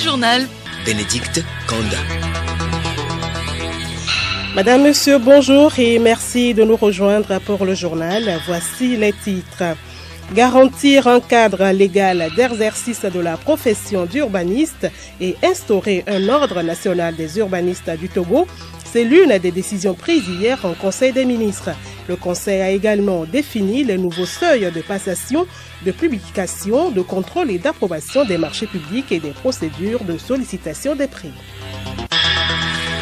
journal. Bénédicte Kanda. Madame, Monsieur, bonjour et merci de nous rejoindre pour le journal. Voici les titres. Garantir un cadre légal d'exercice de la profession d'urbaniste et instaurer un ordre national des urbanistes du Togo, c'est l'une des décisions prises hier en Conseil des ministres. Le Conseil a également défini les nouveaux seuils de passation, de publication, de contrôle et d'approbation des marchés publics et des procédures de sollicitation des prix.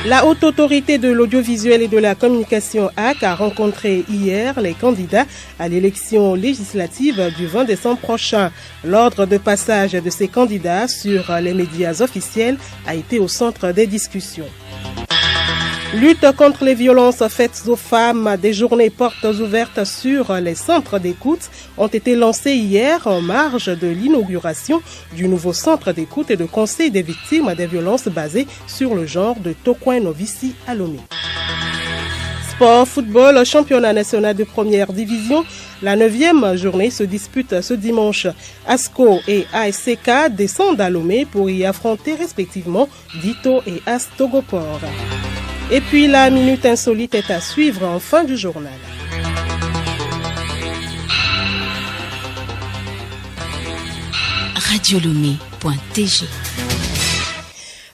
La Haute Autorité de l'Audiovisuel et de la Communication HAC a rencontré hier les candidats à l'élection législative du 20 décembre prochain. L'ordre de passage de ces candidats sur les médias officiels a été au centre des discussions. Lutte contre les violences faites aux femmes, des journées portes ouvertes sur les centres d'écoute ont été lancées hier en marge de l'inauguration du nouveau centre d'écoute et de conseil des victimes des violences basées sur le genre de Tokwen Novici à Lomé. Sport, football, championnat national de première division. La 9e journée se dispute ce dimanche. ASCO et ASCK descendent à Lomé pour y affronter respectivement Dito et AS Togopor. Et puis la minute insolite est à suivre en fin du journal. Radiolomé.tg.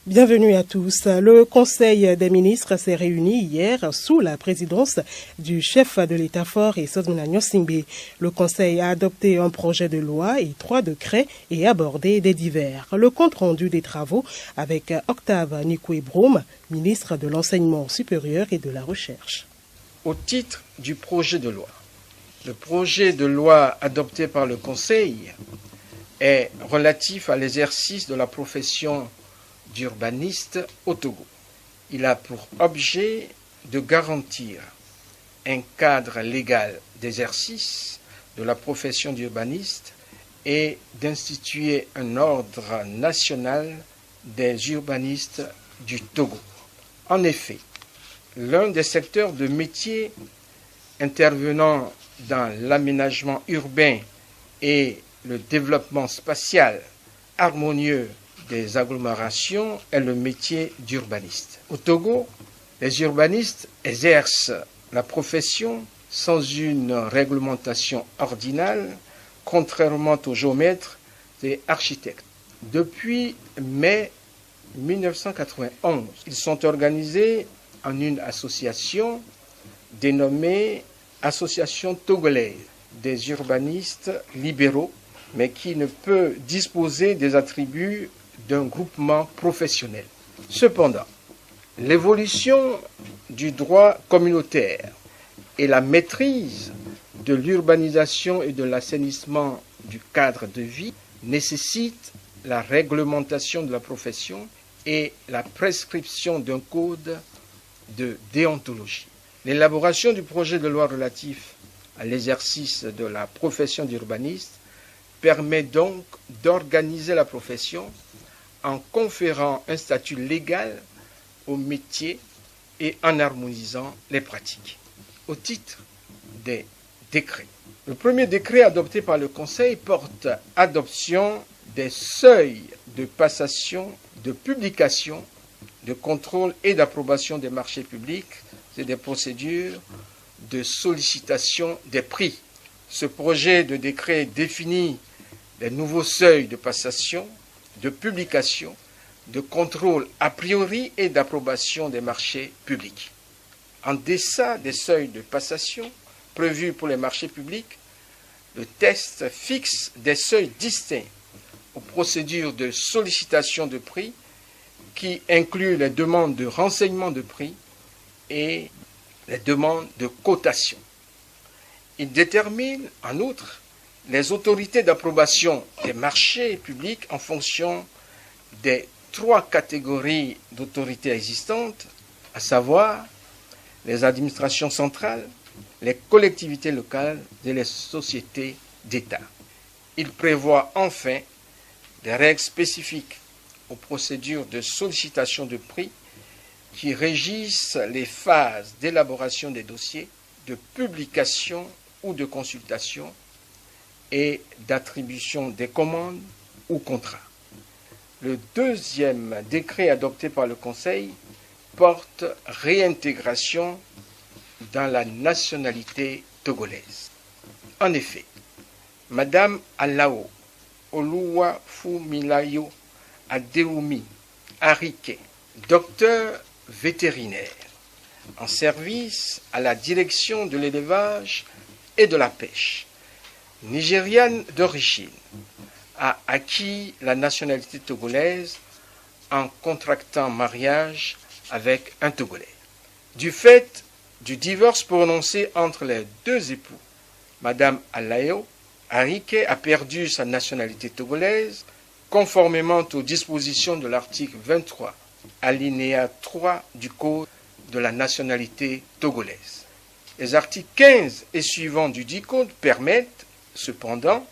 Bienvenue à tous. Le Conseil des ministres s'est réuni hier sous la présidence du chef de l'État-fort et Sosmona Singbe. Le Conseil a adopté un projet de loi et 3 décrets et abordé des divers. Le compte-rendu des travaux avec Octave Nikwe-Broum, ministre de l'Enseignement supérieur et de la Recherche. Au titre du projet de loi, le projet de loi adopté par le Conseil est relatif à l'exercice de la profession d'urbaniste au Togo. Il a pour objet de garantir un cadre légal d'exercice de la profession d'urbaniste et d'instituer un ordre national des urbanistes du Togo. En effet, l'un des secteurs de métier intervenant dans l'aménagement urbain et le développement spatial harmonieux des agglomérations est le métier d'urbaniste. Au Togo, les urbanistes exercent la profession sans une réglementation ordinale, contrairement aux géomètres et architectes. Depuis mai 1991, ils sont organisés en une association dénommée Association togolaise des urbanistes libéraux, mais qui ne peut disposer des attributs d'un groupement professionnel. Cependant, l'évolution du droit communautaire et la maîtrise de l'urbanisation et de l'assainissement du cadre de vie nécessitent la réglementation de la profession et la prescription d'un code de déontologie. L'élaboration du projet de loi relatif à l'exercice de la profession d'urbaniste permet donc d'organiser la profession en conférant un statut légal au métier et en harmonisant les pratiques. Au titre des décrets. Le premier décret adopté par le Conseil porte adoption des seuils de passation, de publication, de contrôle et d'approbation des marchés publics et des procédures de sollicitation des prix. Ce projet de décret définit les nouveaux seuils de passation, de publication, de contrôle a priori et d'approbation des marchés publics. En deçà des seuils de passation prévus pour les marchés publics, le texte fixe des seuils distincts aux procédures de sollicitation de prix qui incluent les demandes de renseignement de prix et les demandes de cotation. Il détermine en outre les autorités d'approbation des marchés publics en fonction des 3 catégories d'autorités existantes, à savoir les administrations centrales, les collectivités locales et les sociétés d'État. Il prévoit enfin des règles spécifiques aux procédures de sollicitation de prix qui régissent les phases d'élaboration des dossiers, de publication ou de consultation et d'attribution des commandes ou contrats. Le deuxième décret adopté par le Conseil porte réintégration dans la nationalité togolaise. En effet, Madame Alao Oluwafumilayo Adeoumi Arike, docteur vétérinaire en service à la direction de l'élevage et de la pêche, nigériane d'origine, a acquis la nationalité togolaise en contractant mariage avec un Togolais. Du fait du divorce prononcé entre les deux époux, Madame Alao Arike a perdu sa nationalité togolaise conformément aux dispositions de l'article 23, alinéa 3 du Code de la nationalité togolaise. Les articles 15 et suivants du dit Code permettent cependant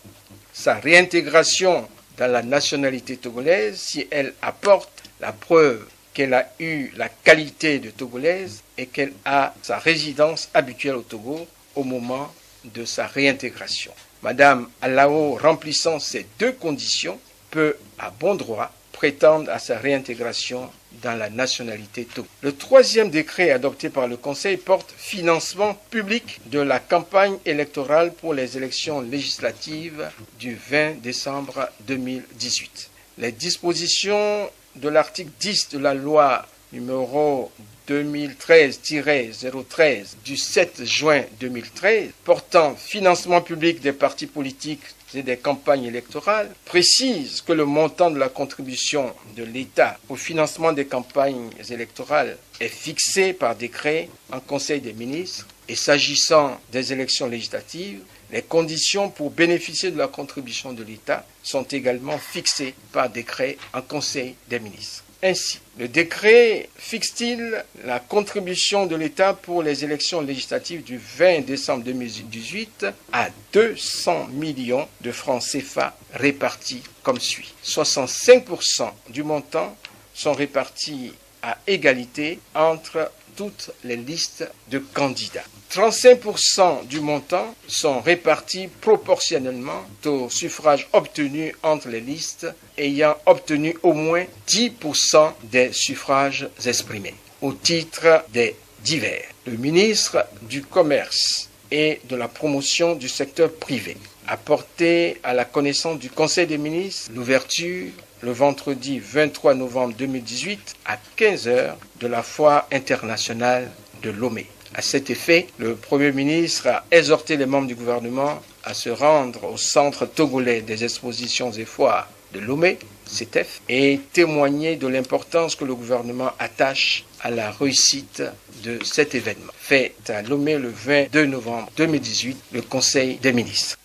sa réintégration dans la nationalité togolaise si elle apporte la preuve qu'elle a eu la qualité de togolaise et qu'elle a sa résidence habituelle au Togo au moment de sa réintégration. Madame Alao, remplissant ces deux conditions, peut à bon droit prétendre à sa réintégration dans la nationalité togolaise. Le troisième décret adopté par le Conseil porte financement public de la campagne électorale pour les élections législatives du 20 décembre 2018. Les dispositions de l'article 10 de la loi numéro 2013-013 du 7 juin 2013 portant financement public des partis politiques et des campagnes électorales précise que le montant de la contribution de l'État au financement des campagnes électorales est fixé par décret en Conseil des ministres et s'agissant des élections législatives, les conditions pour bénéficier de la contribution de l'État sont également fixées par décret en Conseil des ministres. Ainsi, le décret fixe-t-il la contribution de l'État pour les élections législatives du 20 décembre 2018 à 200 millions de francs CFA répartis comme suit. 65% du montant sont répartis à égalité entre toutes les listes de candidats. 35% du montant sont répartis proportionnellement au suffrage obtenu entre les listes ayant obtenu au moins 10% des suffrages exprimés. Au titre des divers, le ministre du Commerce et de la promotion du secteur privé a porté à la connaissance du Conseil des ministres l'ouverture le vendredi 23 novembre 2018 à 15h de la foire internationale de Lomé. À cet effet, le Premier ministre a exhorté les membres du gouvernement à se rendre au Centre togolais des expositions et foires de Lomé, CETEF, et témoigner de l'importance que le gouvernement attache à la réussite de cet événement. Fait à Lomé le 22 novembre 2018, le Conseil des ministres.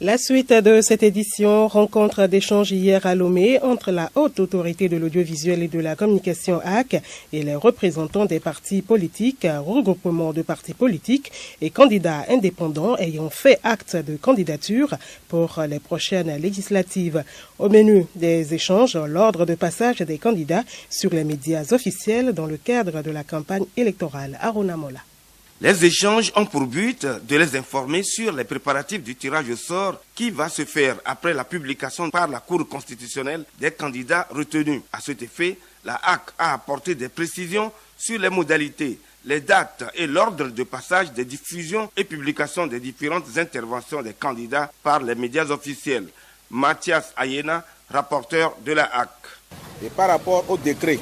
La suite de cette édition, rencontre d'échange hier à Lomé entre la Haute Autorité de l'Audiovisuel et de la Communication HAC et les représentants des partis politiques, regroupements de partis politiques et candidats indépendants ayant fait acte de candidature pour les prochaines législatives. Au menu des échanges, l'ordre de passage des candidats sur les médias officiels dans le cadre de la campagne électorale. Aruna Mola. Les échanges ont pour but de les informer sur les préparatifs du tirage au sort qui va se faire après la publication par la Cour constitutionnelle des candidats retenus. À cet effet, la HAC a apporté des précisions sur les modalités, les dates et l'ordre de passage des diffusions et publications des différentes interventions des candidats par les médias officiels. Mathias Ayena, rapporteur de la HAC. Et par rapport au décret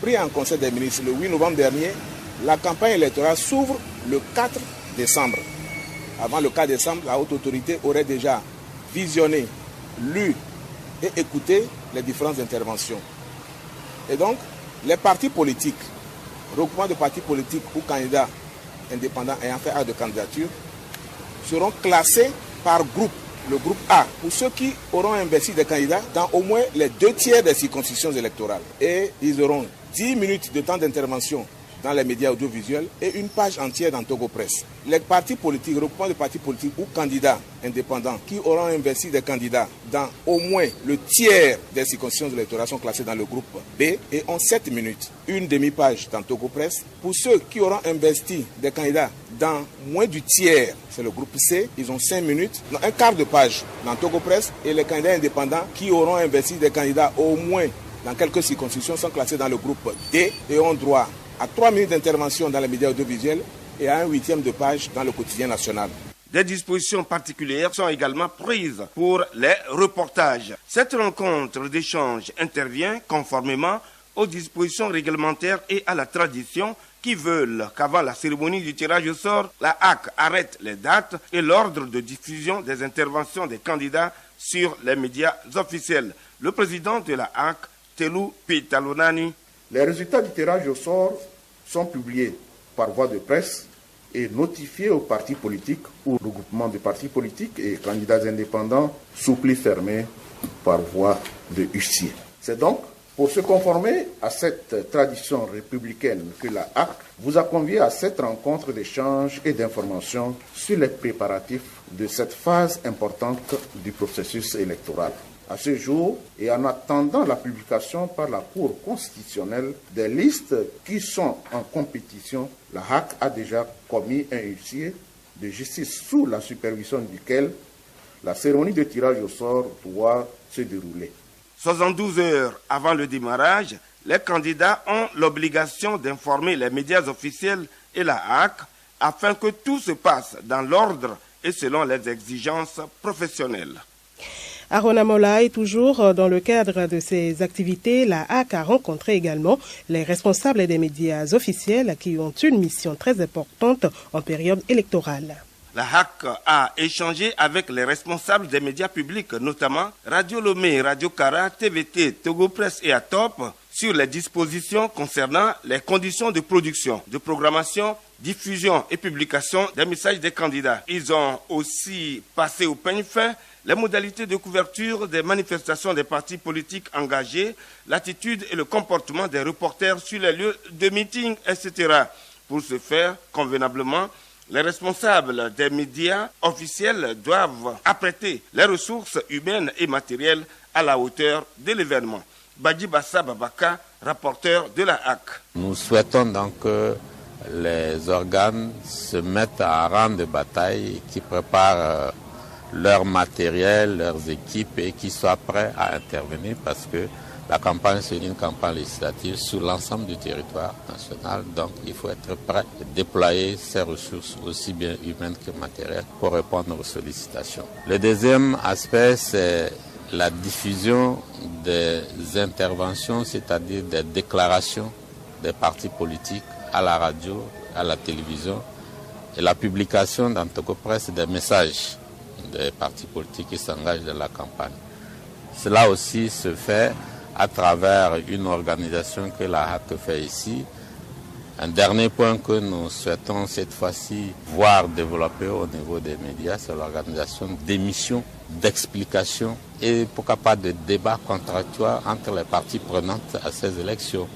pris en Conseil des ministres le 8 novembre dernier, la campagne électorale s'ouvre le 4 décembre. Avant le 4 décembre, la haute autorité aurait déjà visionné, lu et écouté les différentes interventions. Et donc, les partis politiques, regroupements de partis politiques ou candidats indépendants ayant fait acte de candidature, seront classés par groupe. Le groupe A, pour ceux qui auront investi des candidats dans au moins les 2/3 des circonscriptions électorales. Et ils auront 10 minutes de temps d'intervention dans les médias audiovisuels et une page entière dans Togo Presse. Les partis politiques, regroupements de partis politiques ou candidats indépendants qui auront investi des candidats dans au moins le tiers des circonscriptions électorales sont classés dans le groupe B et ont 7 minutes. Une demi-page dans Togo Presse. Pour ceux qui auront investi des candidats dans moins du tiers, c'est le groupe C, ils ont 5 minutes, un quart de page dans Togo Presse, et les candidats indépendants qui auront investi des candidats au moins dans quelques circonscriptions sont classés dans le groupe D et ont droit à 3 minutes d'intervention dans les médias audiovisuels et à un 8e de page dans le quotidien national. Des dispositions particulières sont également prises pour les reportages. Cette rencontre d'échange intervient conformément aux dispositions réglementaires et à la tradition qui veulent qu'avant la cérémonie du tirage au sort, la HAC arrête les dates et l'ordre de diffusion des interventions des candidats sur les médias officiels. Le président de la HAC, Telou Pitalonani. Les résultats du tirage au sort sont publiés par voie de presse et notifiés aux partis politiques ou regroupements de partis politiques et candidats indépendants sous pli fermé par voie de huissier. C'est donc pour se conformer à cette tradition républicaine que la HAC vous a convié à cette rencontre d'échange et d'information sur les préparatifs de cette phase importante du processus électoral. À ce jour, et en attendant la publication par la Cour constitutionnelle des listes qui sont en compétition, la HAC a déjà commis un huissier de justice sous la supervision duquel la cérémonie de tirage au sort doit se dérouler. 72 heures avant le démarrage, les candidats ont l'obligation d'informer les médias officiels et la HAC afin que tout se passe dans l'ordre et selon les exigences professionnelles. Arona Mola est toujours dans le cadre de ses activités. La HAC a rencontré également les responsables des médias officiels qui ont une mission très importante en période électorale. La HAC a échangé avec les responsables des médias publics, notamment Radio Lomé, Radio Kara, TVT, Togo Presse et Atop, sur les dispositions concernant les conditions de production, de programmation, diffusion et publication des messages des candidats. Ils ont aussi passé au peigne fin les modalités de couverture des manifestations des partis politiques engagés, l'attitude et le comportement des reporters sur les lieux de meeting, etc. Pour ce faire convenablement, les responsables des médias officiels doivent apprêter les ressources humaines et matérielles à la hauteur de l'événement. Badi Bassa Babaka, rapporteur de la HAC. Nous souhaitons donc que les organes se mettent à rang de bataille et qui préparent leur matériel, leurs équipes et qui soient prêts à intervenir parce que la campagne, c'est une campagne législative sur l'ensemble du territoire national. Donc, il faut être prêt à déployer ces ressources aussi bien humaines que matérielles pour répondre aux sollicitations. Le deuxième aspect, c'est la diffusion des interventions, c'est-à-dire des déclarations des partis politiques à la radio, à la télévision et la publication dans Togo Presse des messages des partis politiques qui s'engagent dans la campagne. Cela aussi se fait à travers une organisation que la HAC fait ici. Un dernier point que nous souhaitons cette fois-ci voir développer au niveau des médias, c'est l'organisation d'émissions, d'explications et pourquoi pas de débats contractuels entre les parties prenantes à ces élections.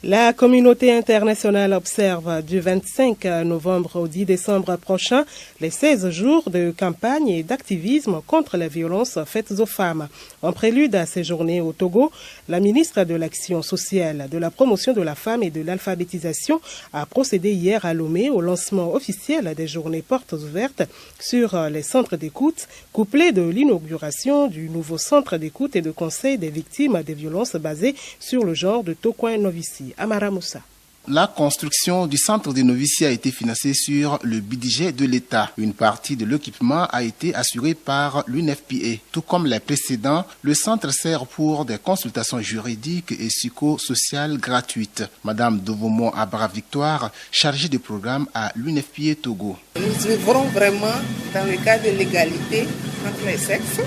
La communauté internationale observe du 25 novembre au 10 décembre prochain les 16 jours de campagne et d'activisme contre les violences faites aux femmes. En prélude à ces journées au Togo, la ministre de l'Action sociale, de la promotion de la femme et de l'alphabétisation a procédé hier à Lomé au lancement officiel des journées portes ouvertes sur les centres d'écoute, couplé de l'inauguration du nouveau centre d'écoute et de conseil des victimes des violences basées sur le genre de Tokouin Novici. Amara Moussa. La construction du centre de noviciat a été financée sur le budget de l'État. Une partie de l'équipement a été assurée par l'UNFPA. Tout comme les précédents, le centre sert pour des consultations juridiques et psychosociales gratuites. Madame Dovomo Abra Victoire, chargée de programme à l'UNFPA Togo. Nous œuvrons vraiment dans le cadre de l'égalité entre les sexes,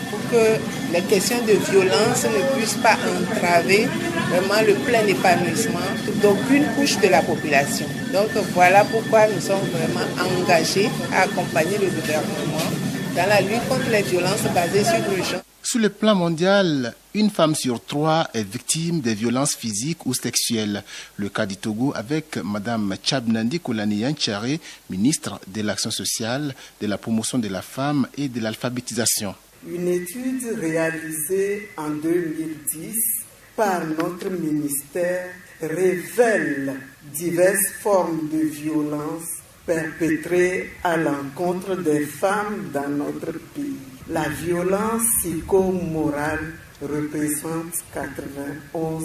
pour que les questions de violence ne puissent pas entraver vraiment le plein épanouissement d'aucune couche de la population. Donc voilà pourquoi nous sommes vraiment engagés à accompagner le gouvernement dans la lutte contre les violences basées sur le genre. Sur le plan mondial, une femme sur 3 est victime des violences physiques ou sexuelles. Le cas du Togo avec Mme Tchabnandi Koulani Yanchare, ministre de l'Action sociale, de la promotion de la femme et de l'alphabétisation. Une étude réalisée en 2010 par notre ministère révèle diverses formes de violence perpétrées à l'encontre des femmes dans notre pays. La violence psychomorale représente 91%.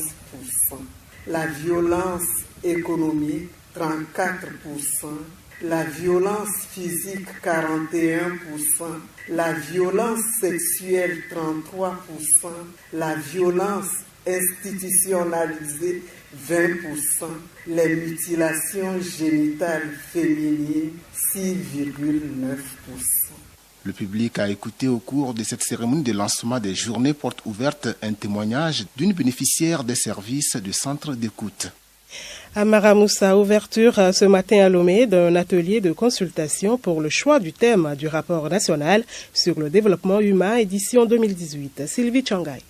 La violence économique, 34%. La violence physique, 41%. La violence sexuelle, 33%. La violence institutionnalisée, 20%. Les mutilations génitales féminines, 6,9%. Le public a écouté au cours de cette cérémonie de lancement des journées portes ouvertes un témoignage d'une bénéficiaire des services du centre d'écoute. Amara Moussa, ouverture ce matin à Lomé d'un atelier de consultation pour le choix du thème du rapport national sur le développement humain édition 2018. Sylvie Changai.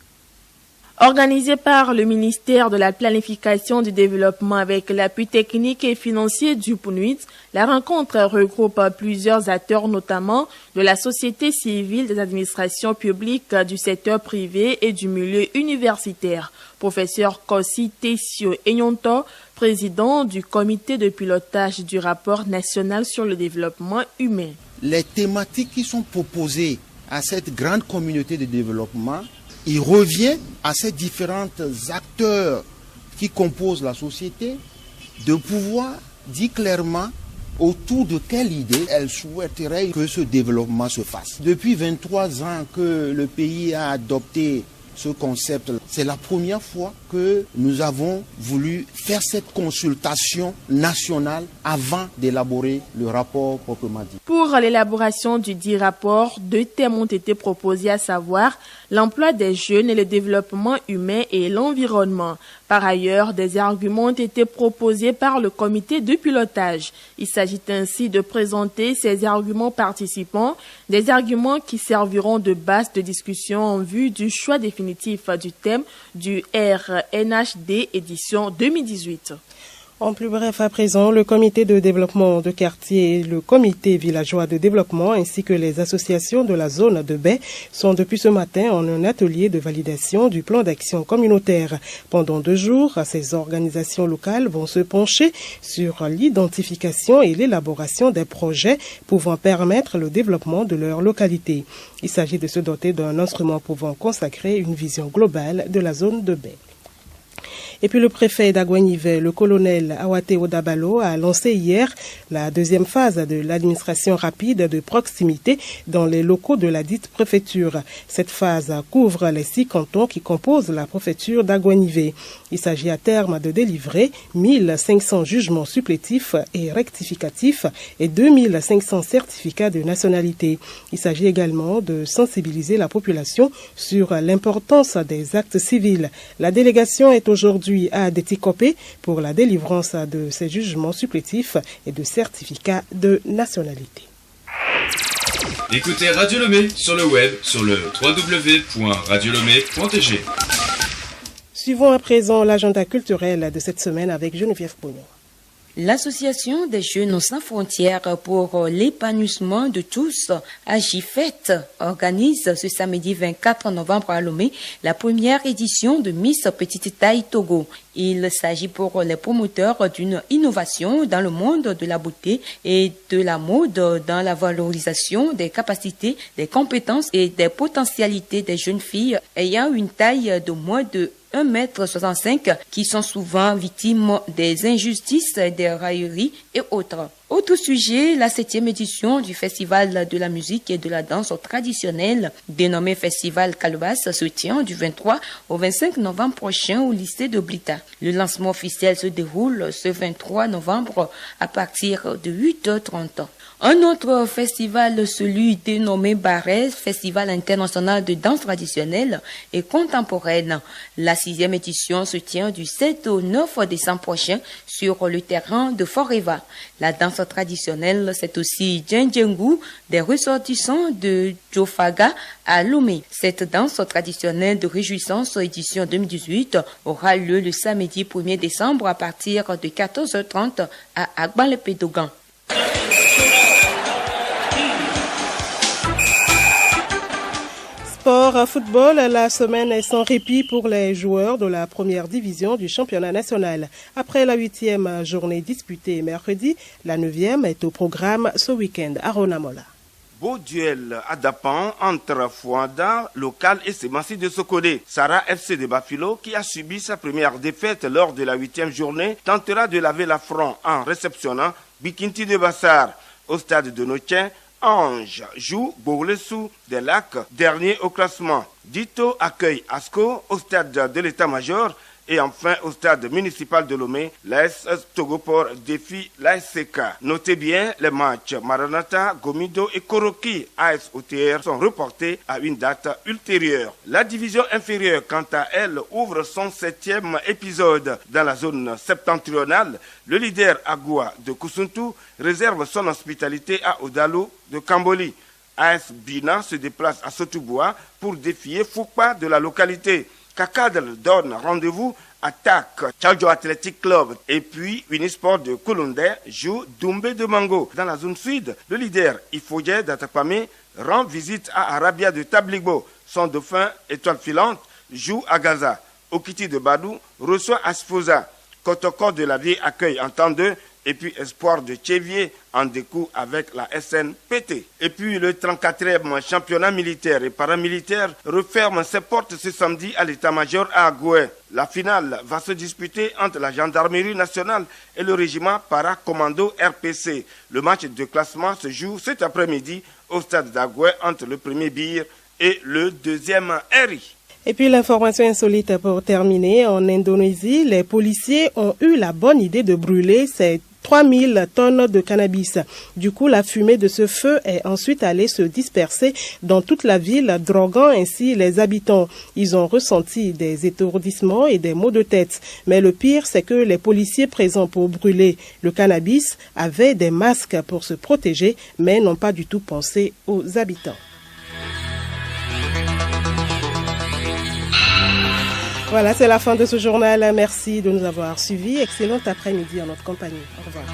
Organisée par le ministère de la Planification du Développement avec l'appui technique et financier du PNUD, la rencontre regroupe plusieurs acteurs, notamment de la société civile, des administrations publiques, du secteur privé et du milieu universitaire. Professeur Kossi Tessio Enyonto, président du comité de pilotage du rapport national sur le développement humain. Les thématiques qui sont proposées à cette grande communauté de développement, il revient à ces différents acteurs qui composent la société de pouvoir dire clairement autour de quelle idée elles souhaiteraient que ce développement se fasse. Depuis 23 ans que le pays a adopté ce concept, c'est la première fois que nous avons voulu faire cette consultation nationale avant d'élaborer le rapport proprement dit. Pour l'élaboration du dit rapport, 2 thèmes ont été proposés, à savoir l'emploi des jeunes et le développement humain et l'environnement. Par ailleurs, des arguments ont été proposés par le comité de pilotage. Il s'agit ainsi de présenter ces arguments participants, des arguments qui serviront de base de discussion en vue du choix définitif du thème du RNHD édition 2018. En plus bref, à présent, le comité de développement de quartier et le comité villageois de développement ainsi que les associations de la zone de baie sont depuis ce matin en un atelier de validation du plan d'action communautaire. Pendant 2 jours, ces organisations locales vont se pencher sur l'identification et l'élaboration des projets pouvant permettre le développement de leur localité. Il s'agit de se doter d'un instrument pouvant consacrer une vision globale de la zone de baie. Et puis le préfet d'Aguanive, le colonel Awate Odabalo, a lancé hier la 2e phase de l'administration rapide de proximité dans les locaux de la dite préfecture. Cette phase couvre les 6 cantons qui composent la préfecture d'Aguanive. Il s'agit à terme de délivrer 1500 jugements supplétifs et rectificatifs et 2500 certificats de nationalité. Il s'agit également de sensibiliser la population sur l'importance des actes civils. La délégation est aujourd'hui à Déticopé pour la délivrance de ces jugements supplétifs et de certificats de nationalité. Écoutez Radio Lomé sur le web sur le www.radiolomé.tg. Suivons à présent l'agenda culturel de cette semaine avec Geneviève Pognon. L'Association des jeunes sans frontières pour l'épanouissement de tous, AGIFET, organise ce samedi 24 novembre à Lomé la première édition de Miss Petite Taille Togo. Il s'agit pour les promoteurs d'une innovation dans le monde de la beauté et de la mode dans la valorisation des capacités, des compétences et des potentialités des jeunes filles ayant une taille de moins de 1,65 m qui sont souvent victimes des injustices, des railleries et autres. Autre sujet, la 7e édition du Festival de la musique et de la danse traditionnelle, dénommé Festival Calobas, se tient du 23 au 25 novembre prochain au lycée de Blita. Le lancement officiel se déroule ce 23 novembre à partir de 8h30. Un autre festival, celui dénommé Barès, Festival international de danse traditionnelle et contemporaine. La 6e édition se tient du 7 au 9 décembre prochain sur le terrain de Foreva. La danse traditionnelle, c'est aussi Djendjengu, des ressortissants de Djofaga à Lomé. Cette danse traditionnelle de réjouissance édition 2018 aura lieu le samedi 1er décembre à partir de 14h30 à Agban-le-Pédogan. Sport, football, la semaine est sans répit pour les joueurs de la première division du championnat national. Après la 8e journée disputée mercredi, la 9e est au programme ce week-end à Ronamola. Beau duel à Dapan entre Fouanda, local, et Semassi de Sokodé. Sarah FC de Bafilo, qui a subi sa première défaite lors de la 8e journée, tentera de laver l'affront en réceptionnant Bikinti de Bassar. Au stade de Notien, Ange joue Bourlessou des Lacs, dernier au classement. Dito accueille Asco au stade de l'état-major. Et enfin, au stade municipal de Lomé, l'AS Togopor défie l'ASCK. Notez bien, les matchs Maranata, Gomido et Koroki AS OTR sont reportés à une date ultérieure. La division inférieure, quant à elle, ouvre son 7e épisode. Dans la zone septentrionale, le leader Agua de Kusuntu réserve son hospitalité à Odalo de Kamboli. AS Bina se déplace à Sotubois pour défier Fukpa de la localité. Kakadel donne rendez-vous à TAC, Tchadjo Athletic Club. Et puis, Unisport de Koulondé joue Doumbé de Mango. Dans la zone sud, le leader Ifoye d'Atapame rend visite à Arabia de Tabligbo. Son dauphin, étoile filante, joue à Gaza. Okiti de Badou reçoit Asfosa. Kotoko de la Vie accueille en temps 2. Et puis Espoir de Tchévier en découp avec la SNPT. Et puis le 34e championnat militaire et paramilitaire referme ses portes ce samedi à l'état-major à Agoué. La finale va se disputer entre la gendarmerie nationale et le régiment paracommando RPC. Le match de classement se joue cet après-midi au stade d'Agoué entre le premier BIR et le deuxième RI. Et puis l'information insolite pour terminer. En Indonésie, les policiers ont eu la bonne idée de brûler ces 3000 tonnes de cannabis. Du coup, la fumée de ce feu est ensuite allée se disperser dans toute la ville, droguant ainsi les habitants. Ils ont ressenti des étourdissements et des maux de tête. Mais le pire, c'est que les policiers présents pour brûler le cannabis avaient des masques pour se protéger, mais n'ont pas du tout pensé aux habitants. Voilà, c'est la fin de ce journal. Merci de nous avoir suivis. Excellent après-midi en notre compagnie. Au revoir.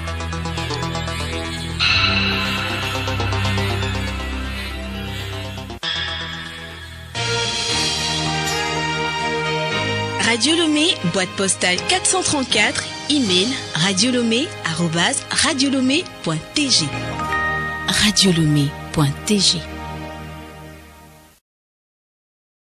Radio Lomé, boîte postale 434, email radiolomé@radiolomé.tg. radiolomé.tg